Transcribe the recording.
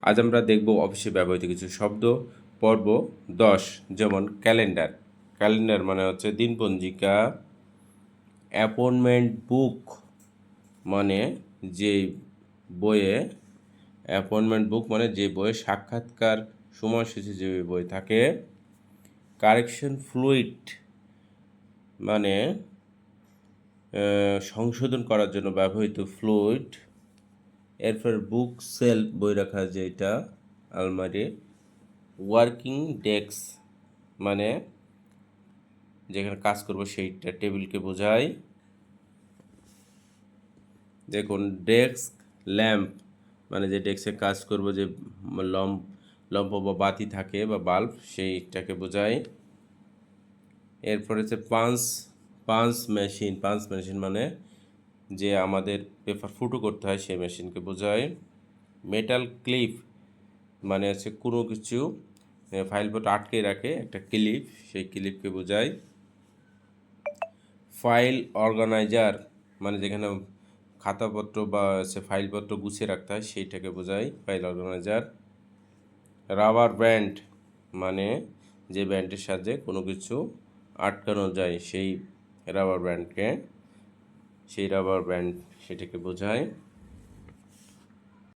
আজ আমরা দেখব অফিসে ব্যবহৃত কিছু শব্দ। পর্ব 10, যেমন ক্যালেন্ডার। ক্যালেন্ডার মানে হচ্ছে দিনপঞ্জিকা। অ্যাপয়েন্টমেন্ট বুক মানে যে বইয়ে যে বইয়ে সাক্ষাৎকার সময়সূচি যে বই থাকে। কারেকশন ফ্লুইড মানে সংশোধন করার জন্য ব্যবহৃত ফ্লুইড। এরপর বুক সেলফ, বই রাখা যেটা আলমারি। ওয়ার্কিং ডেস্ক মানে যেখানে কাজ করব সেইটা টেবিলকে বোঝায়। দেখুন, ডেস্ক ল্যাম্প মানে যে ডেস্কে কাজ করব যে লম্প বা বাতি থাকে বা বাল্ব, সেইটাকে বোঝায়। এরপর হচ্ছে পাঞ্চ মেশিন মানে যে আমাদের পেপার ফুটো করতে হয় সেই মেশিনকে বোঝায়। মেটাল ক্লিপ মানে হচ্ছে কোনো কিছু ফাইলপত্র আটকে রাখে একটা ক্লিপ, সেই ক্লিপকে বোঝায়। ফাইল অর্গানাইজার মানে যেখানে খাতাপত্র বা ফাইলপত্র গুছিয়ে রাখতে হয় সেইটাকে বোঝায় ফাইল অর্গানাইজার। রাবার ব্যান্ড মানে যে ব্যান্ডের সাহায্যে কোনো কিছু আটকানো যায় সেই রাবার ব্যান্ড সেটাকে বোঝায়।